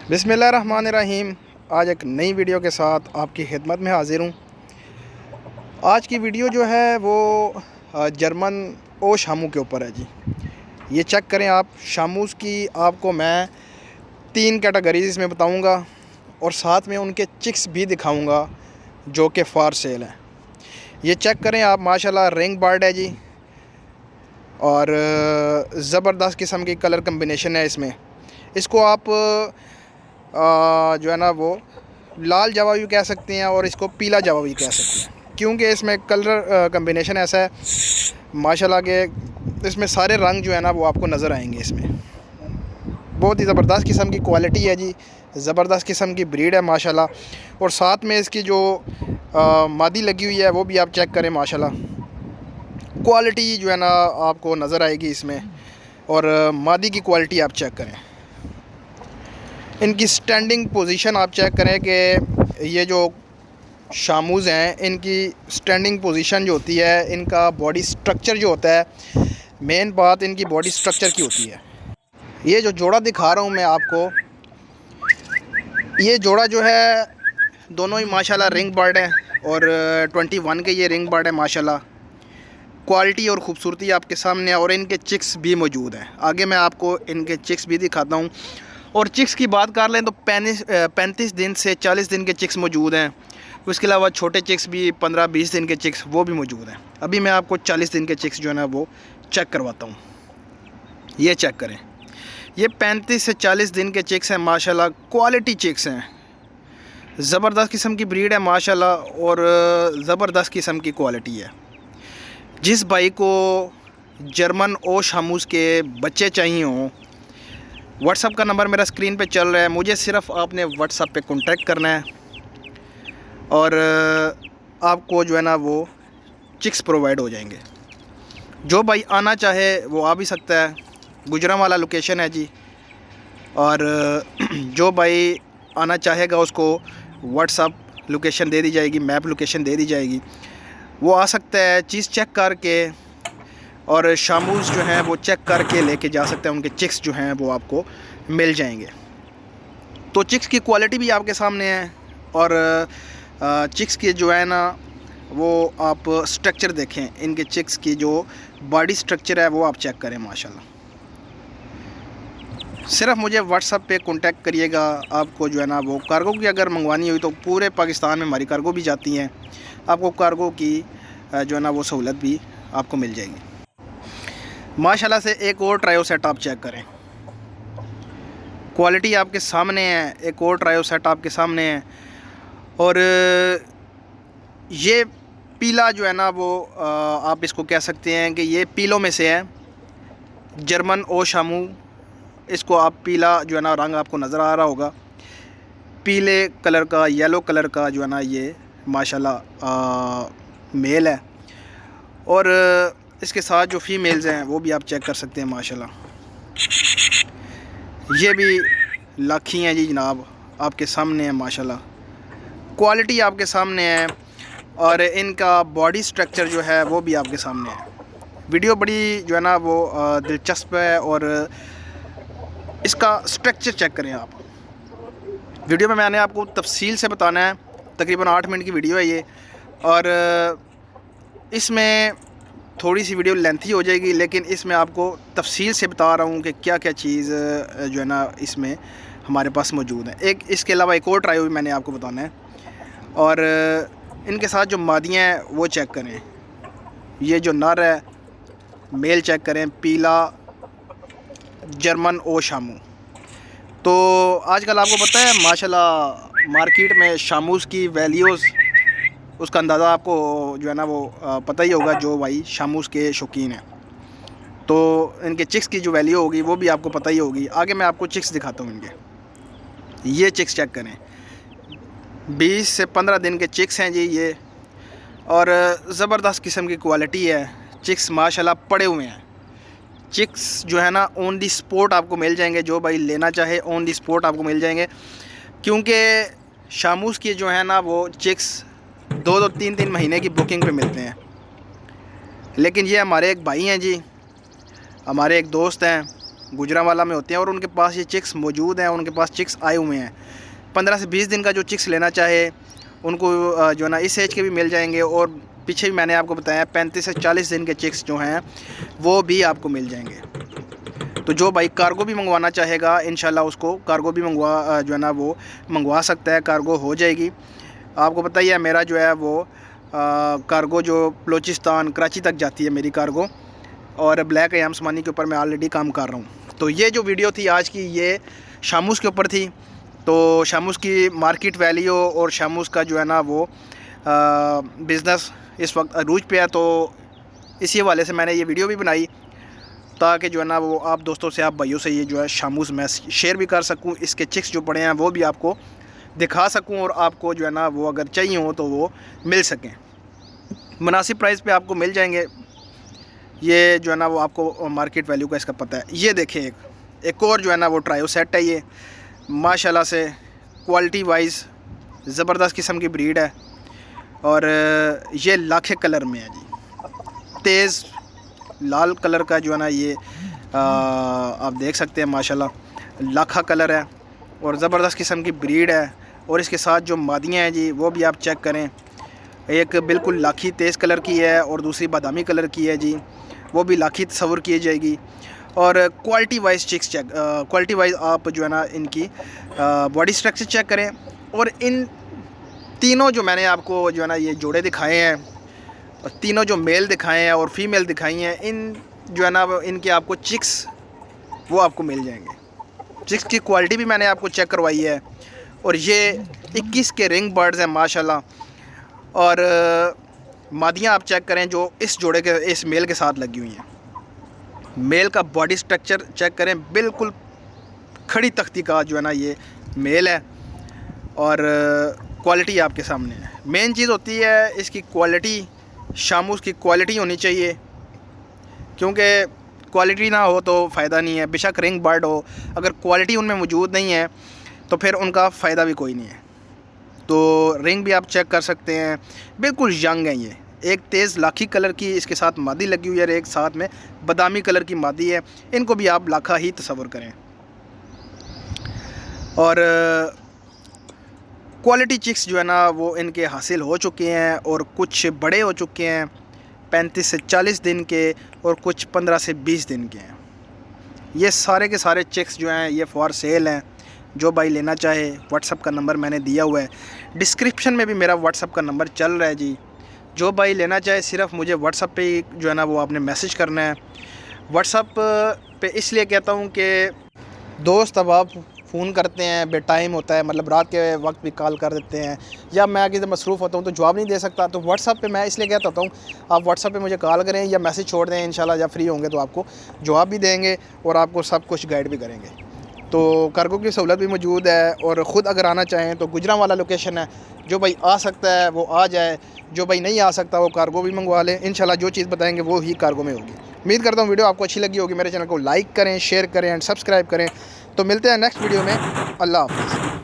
बिस्मिल्लाहिर्रहमानिर्रहीम। आज एक नई वीडियो के साथ आपकी खिदमत में हाज़िर हूँ। आज की वीडियो जो है वो जर्मन ओ शामू के ऊपर है जी। ये चेक करें आप, शामूस की आपको मैं 3 कैटेगरीज इसमें बताऊँगा और साथ में उनके चिक्स भी दिखाऊँगा जो कि फार सेल हैं। ये चेक करें आप, माशाल्लाह रिंग बर्ड है जी और ज़बरदस्त किस्म की कलर कम्बिनेशन है इसमें। इसको आप जो है ना वो लाल जवा भी कह सकते हैं और इसको पीला जवा भी कह सकते हैं, क्योंकि इसमें कलर कम्बिनेशन ऐसा है माशाल्लाह के इसमें सारे रंग जो है ना वो आपको नज़र आएंगे। इसमें बहुत ही ज़बरदस्त किस्म की क्वालिटी है जी, ज़बरदस्त किस्म की ब्रीड है माशाल्लाह। और साथ में इसकी जो मादी लगी हुई है वो भी आप चेक करें माशाल्लाह, क्वालिटी जो है ना आपको नज़र आएगी इसमें। और मादी की क्वालिटी आप चेक करें, इनकी स्टैंडिंग पोजीशन आप चेक करें कि ये जो शामूज़ हैं इनकी स्टैंडिंग पोजीशन जो होती है, इनका बॉडी स्ट्रक्चर जो होता है, मेन बात इनकी बॉडी स्ट्रक्चर की होती है। ये जो जोड़ा दिखा रहा हूँ मैं आपको, ये जोड़ा जो है दोनों ही माशाल्लाह रिंग बर्ड है और 21 के ये रिंग बर्ड है माशाल्लाह। क्वालिटी और ख़ूबसूरती आपके सामने है और इनके चिक्स भी मौजूद हैं। आगे मैं आपको इनके चिक्स भी दिखाता हूँ। और चिक्स की बात कर लें तो 35 दिन से 40 दिन के चिक्स मौजूद हैं। उसके अलावा छोटे चिक्स भी 15-20 दिन के चिक्स वो भी मौजूद हैं। अभी मैं आपको 40 दिन के चिक्स जो है ना वो चेक करवाता हूँ। ये चेक करें, ये 35 से 40 दिन के चिक्स हैं माशाल्लाह, क्वालिटी चिक्स हैं, ज़बरदस्त किस्म की ब्रीड है माशाल्लाह और ज़बरदस्त किस्म की क्वालिटी है। जिस भाई को जर्मन ओ शामूस के बच्चे चाहिए हों, व्हाट्सअप का नंबर मेरा स्क्रीन पे चल रहा है, मुझे सिर्फ़ आपने व्हाट्सअप पे कांटेक्ट करना है और आपको जो है ना वो चिक्स प्रोवाइड हो जाएंगे। जो भाई आना चाहे वो आ भी सकता है, गुजरांवाला लोकेशन है जी। और जो भाई आना चाहेगा उसको व्हाट्सअप लोकेशन दे दी जाएगी, मैप लोकेशन दे दी जाएगी, वो आ सकता है, चीज़ चेक करके और शामूस जो हैं वो चेक करके लेके जा सकते हैं। उनके चिक्स जो हैं वो आपको मिल जाएंगे। तो चिक्स की क्वालिटी भी आपके सामने है और चिक्स के जो है ना वो आप स्ट्रक्चर देखें, इनके चिक्स की जो बॉडी स्ट्रक्चर है वो आप चेक करें माशाल्लाह। सिर्फ मुझे व्हाट्सअप पे कांटेक्ट करिएगा। आपको जो है ना वो कार्गो की अगर मंगवानी हुई तो पूरे पाकिस्तान में हमारी कार्गो भी जाती हैं, आपको कार्गो की जो है ना वो सहूलत भी आपको मिल जाएगी माशाल्लाह से। एक और ट्रायो सेट आप चेक करें, क्वालिटी आपके सामने है। एक और ट्रायो सेट आपके सामने है और ये पीला जो है ना वो आप इसको कह सकते हैं कि ये पीलों में से है, जर्मन ओ शामू। इसको आप पीला जो है ना रंग आपको नज़र आ रहा होगा, पीले कलर का, येलो कलर का जो है ना ये माशाल्लाह मेल है। और इसके साथ जो फीमेल्स हैं वो भी आप चेक कर सकते हैं माशाल्लाह। ये भी लाखी हैं जी जनाब, आपके सामने है माशाल्लाह, क्वालिटी आपके सामने है और इनका बॉडी स्ट्रक्चर जो है वो भी आपके सामने है। वीडियो बड़ी जो है ना वो दिलचस्प है और इसका स्ट्रक्चर चेक करें आप। वीडियो में मैंने आपको तफसील से बताना है, तकरीबन 8 मिनट की वीडियो है ये और इसमें थोड़ी सी वीडियो लेंथी हो जाएगी, लेकिन इसमें आपको तफसील से बता रहा हूँ कि क्या क्या चीज़ जो है ना इसमें हमारे पास मौजूद है। एक इसके अलावा एक और ट्रायो भी मैंने आपको बताना है और इनके साथ जो मादियाँ हैं वो चेक करें। ये जो नर है मेल चेक करें, पीला जर्मन ओ शामू। तो आजकल आपको पता है माशाल्लाह मार्केट में शामूस की वैल्यूज़, उसका अंदाज़ा आपको जो है ना वो पता ही होगा जो भाई शामूस के शौकीन हैं। तो इनके चिक्स की जो वैल्यू होगी वो भी आपको पता ही होगी। आगे मैं आपको चिक्स दिखाता हूँ इनके। ये चिक्स चेक करें, 20 से 15 दिन के चिक्स हैं जी ये और ज़बरदस्त किस्म की क्वालिटी है। चिक्स माशाल्लाह पड़े हुए हैं। चिक्स जो है ना ऑन दी स्पॉट आपको मिल जाएंगे, जो भाई लेना चाहे ऑन दी स्पॉट आपको मिल जाएंगे, क्योंकि शामूस की जो है ना वो चिक्स 2-2, 3-3 महीने की बुकिंग पे मिलते हैं। लेकिन ये हमारे एक भाई हैं जी, हमारे एक दोस्त हैं, गुजरांवाला में होते हैं और उनके पास ये चिक्स मौजूद हैं, उनके पास चिक्स आए हुए हैं। 15 से 20 दिन का जो चिक्स लेना चाहे उनको जो है ना इस एज के भी मिल जाएंगे, और पीछे भी मैंने आपको बताया 35 से 40 दिन के चिक्स जो हैं वो भी आपको मिल जाएंगे। तो जो भाई कार्गो भी मंगवाना चाहेगा इंशाल्लाह उसको कार्गो भी जो है ना वो मंगवा सकता है, कार्गो हो जाएगी। आपको पता ही है मेरा जो है वो कार्गो जो बलूचिस्तान कराची तक जाती है मेरी कार्गो, और ब्लैक अयाम उस्मानी के ऊपर मैं ऑलरेडी काम कर रहा हूँ। तो ये जो वीडियो थी आज की, ये शामूस के ऊपर थी। तो शामूस की मार्केट वैल्यू और शामूस का जो है ना वो बिज़नेस इस वक्त अरूज पे है, तो इसी हवाले से मैंने ये वीडियो भी बनाई ताकि जो है ना वो आप दोस्तों से, आप भाइयों से ये जो है शामूस मैं शेयर भी कर सकूं, इसके चिक्स जो पड़े हैं वो भी आपको दिखा सकूं, और आपको जो है ना वो अगर चाहिए हो तो वो मिल सकें, मुनासिब प्राइस पे आपको मिल जाएंगे। ये जो है ना वो आपको मार्केट वैल्यू का इसका पता है। ये देखें एक और जो है ना वो ट्रायो सेट है, ये माशाल्लाह से क्वालिटी वाइज ज़बरदस्त किस्म की ब्रीड है, और ये लाखे कलर में है जी, तेज़ लाल कलर का जो है ना ये आप देख सकते हैं माशाल्लाह लाखा कलर है, और ज़बरदस्त किस्म की ब्रीड है। और इसके साथ जो मादियाँ हैं जी वो भी आप चेक करें, एक बिल्कुल लाखी तेज़ कलर की है और दूसरी बादामी कलर की है जी, वो भी लाखी तस्वुर की जाएगी। और क्वालिटी वाइज चिक्स चेक, क्वालिटी वाइज आप जो है ना इनकी बॉडी स्ट्रक्चर चेक करें। और इन तीनों जो मैंने आपको जो है ना ये जोड़े दिखाए हैं, और तीनों जो मेल दिखाए हैं और फीमेल दिखाई हैं, इन जो है ना इनके आपको चिक्स वो आपको मिल जाएंगे। चिक्स की क्वालिटी भी मैंने आपको चेक करवाई है, और ये 21 के रिंग बर्ड्स हैं माशाल्लाह। और मादियाँ आप चेक करें जो इस जोड़े के, इस मेल के साथ लगी हुई हैं। मेल का बॉडी स्ट्रक्चर चेक करें, बिल्कुल खड़ी तख्ती का जो है ना ये मेल है, और क्वालिटी आपके सामने है। मेन चीज़ होती है इसकी क्वालिटी, शामूस की क्वालिटी होनी चाहिए, क्योंकि क्वालिटी ना हो तो फ़ायदा नहीं है। बेशक रिंग बर्ड हो, अगर क्वालिटी उनमें मौजूद नहीं है तो फिर उनका फ़ायदा भी कोई नहीं है। तो रिंग भी आप चेक कर सकते हैं, बिल्कुल यंग है ये। एक तेज़ लाखी कलर की इसके साथ मादी लगी हुई है, और एक साथ में बादामी कलर की मादी है। इनको भी आप लाखा ही तस्वर करें। और क्वालिटी चिक्स जो है ना वो इनके हासिल हो चुके हैं, और कुछ बड़े हो चुके हैं 35 से 40 दिन के, और कुछ 15 से 20 दिन के हैं। ये सारे के सारे चिक्स जो हैं ये फॉर सेल हैं। जो भाई लेना चाहे, व्हाट्सअप का नंबर मैंने दिया हुआ है, डिस्क्रिप्शन में भी मेरा व्हाट्सअप का नंबर चल रहा है जी। जो भाई लेना चाहे सिर्फ़ मुझे व्हाट्सअप पे जो है ना वो आपने मैसेज करना है। व्हाट्सअप पे इसलिए कहता हूँ कि दोस्त अब आप फ़ोन करते हैं, बेटाइम होता है, मतलब रात के वक्त भी कॉल कर देते हैं, या मैं किसी मसरूफ़ होता हूँ तो जवाब नहीं दे सकता। तो व्हाट्सअप पे मैं इसलिए कहता हूँ आप व्हाट्सअप पे मुझे कॉल करें या मैसेज छोड़ दें, इंशाल्लाह जब फ्री होंगे तो आपको जवाब भी देंगे और आपको सब कुछ गाइड भी करेंगे। तो कार्गो की सहूलत भी मौजूद है, और ख़ुद अगर आना चाहें तो गुजरांवाला लोकेशन है। जो भाई आ सकता है वो आ जाए, जो भाई नहीं आ सकता वो कार्गो भी मंगवा लें। इंशाल्लाह जो चीज़ बताएंगे वो ही कार्गो में होगी। उम्मीद करता हूँ वीडियो आपको अच्छी लगी होगी। मेरे चैनल को लाइक करें, शेयर करें एंड सब्सक्राइब करें। तो मिलते हैं नेक्स्ट वीडियो में। अल्लाह हाफ़िज़।